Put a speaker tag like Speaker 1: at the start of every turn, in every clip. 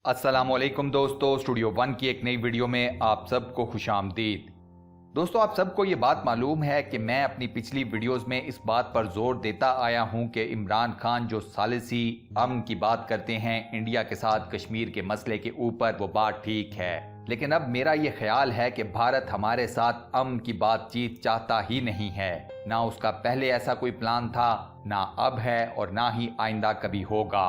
Speaker 1: अस्सलाम वालेकुम दोस्तों, स्टूडियो वन की एक नई वीडियो में आप सबको खुशामदीद। दोस्तों, आप सबको ये बात मालूम है कि मैं अपनी पिछली वीडियोस में इस बात पर जोर देता आया हूं कि इमरान खान जो सालिसी अमन की बात करते हैं इंडिया के साथ कश्मीर के मसले के ऊपर, वो बात ठीक है। लेकिन अब मेरा ये ख्याल है कि भारत हमारे साथ अमन की बातचीत चाहता ही नहीं है। ना उसका पहले ऐसा कोई प्लान था, ना अब है और ना ही आइंदा कभी होगा।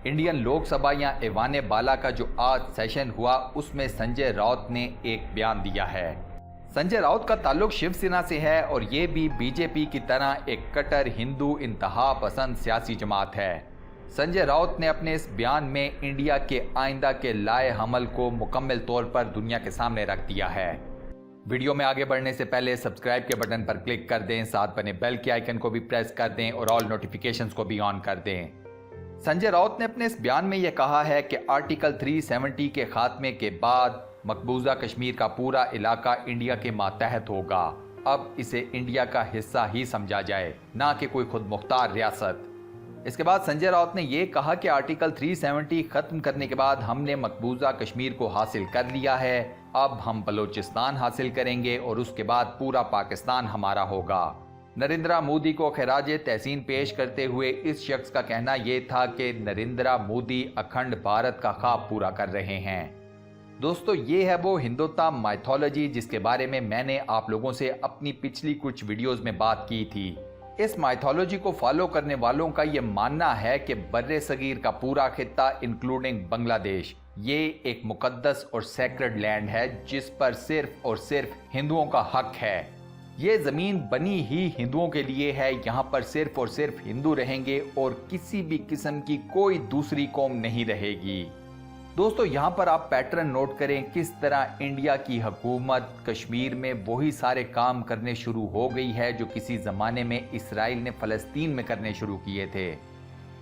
Speaker 1: इंडियन लोकसभा या ऐवान बाला का जो आज सेशन हुआ, उसमें संजय राउत ने एक बयान दिया है। संजय राउत का ताल्लुक शिवसेना से है और ये भी बीजेपी की तरह एक कट्टर हिंदू इंतहा पसंद सियासी जमात है। संजय राउत ने अपने इस बयान में इंडिया के आइंदा के लाए हमल को मुकम्मल तौर पर दुनिया के सामने रख दिया है। वीडियो में आगे बढ़ने से पहले सब्सक्राइब के बटन पर क्लिक कर दें, साथ बने बेल के आइकन को भी प्रेस कर दें और ऑल नोटिफिकेशंस को भी ऑन कर दें। संजय राउत ने अपने इस बयान में यह कहा है कि आर्टिकल 370 के खात्मे के बाद मकबूजा कश्मीर का पूरा इलाका इंडिया के मातहत होगा। अब इसे इंडिया का हिस्सा ही समझा जाए, ना कि कोई खुद मुख्तार रियासत। इसके बाद संजय राउत ने यह कहा कि आर्टिकल 370 खत्म करने के बाद हमने मकबूजा कश्मीर को हासिल कर लिया है, अब हम बलोचिस्तान हासिल करेंगे और उसके बाद पूरा पाकिस्तान हमारा होगा। नरेंद्र मोदी को खराज तहसीन पेश करते हुए इस शख्स का कहना यह था कि नरेंद्र मोदी अखंड भारत का ख्वाब पूरा कर रहे हैं। दोस्तों, ये है वो हिंदुत्व माइथोलॉजी जिसके बारे में मैंने आप लोगों से अपनी पिछली कुछ वीडियोस में बात की थी। इस माइथोलॉजी को फॉलो करने वालों का यह मानना है कि बर्रे सगीर का पूरा खित्ता इंक्लूडिंग बांग्लादेश, ये एक मुकद्दस और सैक्रेड लैंड है जिस पर सिर्फ और सिर्फ हिंदुओं का हक है। ये जमीन बनी ही हिंदुओं के लिए है, यहाँ पर सिर्फ और सिर्फ हिंदू रहेंगे और किसी भी किस्म की कोई दूसरी कौम नहीं रहेगी। दोस्तों, यहाँ पर आप पैटर्न नोट करें किस तरह इंडिया की हुकूमत कश्मीर में वही सारे काम करने शुरू हो गई है जो किसी ज़माने में इसराइल ने फ़लस्तीन में करने शुरू किए थे।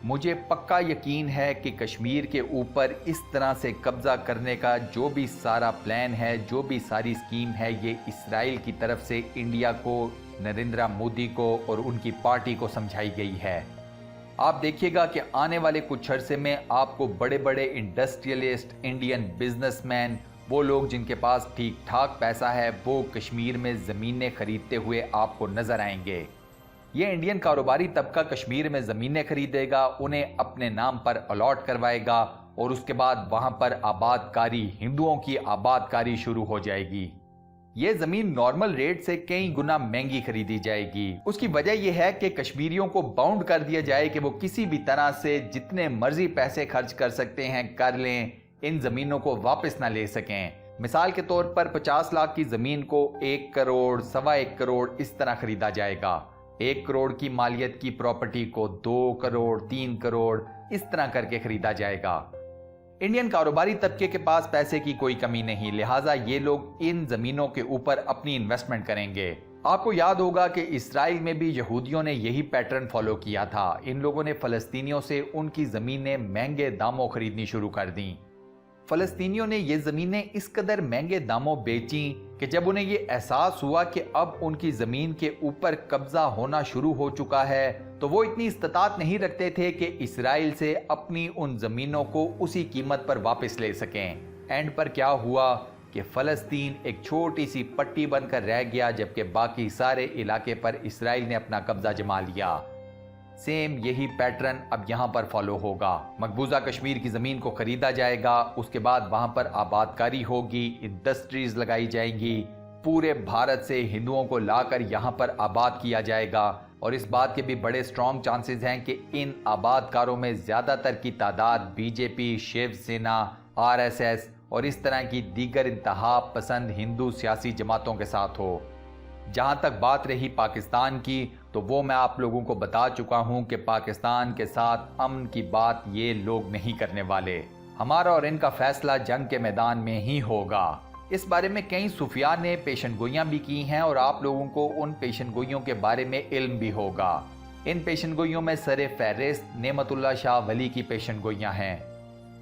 Speaker 1: मुझे पक्का यकीन है कि कश्मीर के ऊपर इस तरह से कब्जा करने का जो भी सारा प्लान है, जो भी सारी स्कीम है, ये इसराइल की तरफ से इंडिया को, नरेंद्र मोदी को और उनकी पार्टी को समझाई गई है। आप देखिएगा कि आने वाले कुछ अरसे में आपको बड़े बड़े इंडस्ट्रियलिस्ट, इंडियन बिजनेसमैन, वो लोग जिनके पास ठीक ठाक पैसा है, वो कश्मीर में ज़मीनें खरीदते हुए आपको नजर आएंगे। ये इंडियन कारोबारी तबका कश्मीर में ज़मीनें खरीदेगा, उन्हें अपने नाम पर अलॉट करवाएगा और उसके बाद वहां पर आबादकारी, हिंदुओं की आबादकारी शुरू हो जाएगी। ये ज़मीन नॉर्मल रेट से कई गुना महंगी खरीदी जाएगी। उसकी वजह यह है कि कश्मीरियों को बाउंड कर दिया जाए कि वो किसी भी तरह से जितने मर्जी पैसे खर्च कर सकते हैं कर लें, इन ज़मीनों को वापस ना ले सकें। मिसाल के तौर पर 50 लाख की ज़मीन को 1 करोड़, 1.25 करोड़ इस तरह खरीदा जाएगा। 1 करोड़ की मालियत की प्रॉपर्टी को 2 करोड़, 3 करोड़ इस तरह करके खरीदा जाएगा। इंडियन कारोबारी तबके के पास पैसे की कोई कमी नहीं, लिहाजा ये लोग इन जमीनों के ऊपर अपनी इन्वेस्टमेंट करेंगे। आपको याद होगा कि इसराइल में भी यहूदियों ने यही पैटर्न फॉलो किया था। इन लोगों ने फलस्तीनियों से उनकी जमीनें महंगे दामों खरीदनी शुरू कर दी। फलस्तीनियों ने ये ज़मीनें इस कदर महंगे दामों बेची कि जब उन्हें ये एहसास हुआ कि अब उनकी ज़मीन के ऊपर कब्जा होना शुरू हो चुका है, तो वो इतनी इस्तात नहीं रखते थे कि इसराइल से अपनी उन ज़मीनों को उसी कीमत पर वापस ले सकें। एंड पर क्या हुआ कि फ़लस्तीन एक छोटी सी पट्टी बनकर रह गया, जबकि बाकी सारे इलाके पर इसराइल ने अपना कब्जा जमा लिया। सेम यही पैटर्न अब यहाँ पर फॉलो होगा। मकबूजा कश्मीर की ज़मीन को खरीदा जाएगा, उसके बाद वहाँ पर आबादकारी होगी, इंडस्ट्रीज लगाई जाएंगी, पूरे भारत से हिंदुओं को लाकर यहाँ पर आबाद किया जाएगा। और इस बात के भी बड़े स्ट्रॉन्ग चांसेस हैं कि इन आबादकारों में ज़्यादातर की तादाद बीजेपी, शिवसेना, आरएसएस और इस तरह की दीगर इंतहा पसंद हिंदू सियासी जमातों के साथ हो। जहाँ तक बात रही पाकिस्तान की, तो वो मैं आप लोगों को बता चुका हूँ कि पाकिस्तान के साथ अमन की बात ये लोग नहीं करने वाले। हमारा और इनका फैसला जंग के मैदान में ही होगा। इस बारे में कई सूफिया ने पेशनगोइयाँ भी की हैं और आप लोगों को उन पेशनगोइयों के बारे में इल्म भी होगा। इन पेशनगोइयों में सर फहरिस्त नेमतुल्लाह शाह वली की पेशनगोइयाँ हैं।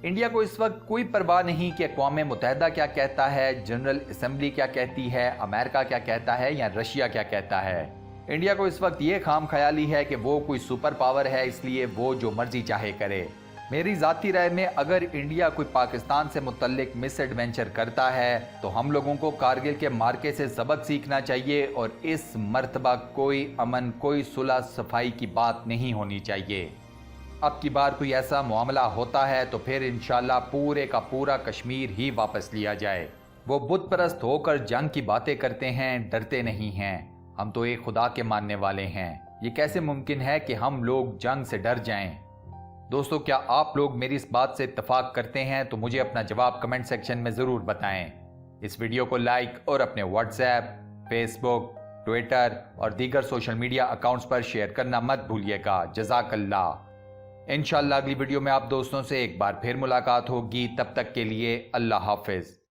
Speaker 1: इंडिया को इस वक्त कोई परवाह नहीं कि अक़वाम मुत्तहिदा क्या कहता है, जनरल असेंबली क्या कहती है, अमेरिका क्या कहता है या रशिया क्या कहता है। इंडिया को इस वक्त ये खाम ख्याली है कि वो कोई सुपर पावर है, इसलिए वो जो मर्जी चाहे करे। میری ذاتی رائے میں اگر انڈیا کوئی پاکستان سے متعلق مس ایڈوینچر کرتا ہے تو ہم لوگوں کو کارگل کے مارکے سے سبق سیکھنا چاہیے اور اس مرتبہ کوئی امن، کوئی صلح صفائی کی بات نہیں ہونی چاہیے۔ اب کی بار کوئی ایسا معاملہ ہوتا ہے تو پھر انشاءاللہ پورے کا پورا کشمیر ہی واپس لیا جائے۔ وہ بت پرست ہو کر جنگ کی باتیں کرتے ہیں، ڈرتے نہیں ہیں۔ ہم تو ایک خدا کے ماننے والے ہیں، یہ کیسے ممکن ہے کہ ہم لوگ جنگ سے ڈر جائیں؟ دوستو، کیا آپ لوگ میری اس بات سے اتفاق کرتے ہیں تو مجھے اپنا جواب کمنٹ سیکشن میں ضرور بتائیں۔ اس ویڈیو کو لائک اور اپنے واٹس ایپ، فیس بک، ٹویٹر اور دیگر سوشل میڈیا اکاؤنٹس پر شیئر کرنا مت بھولیے گا۔ جزاک اللہ۔ انشاءاللہ اگلی ویڈیو میں آپ دوستوں سے ایک بار پھر ملاقات ہوگی، تب تک کے لیے اللہ حافظ۔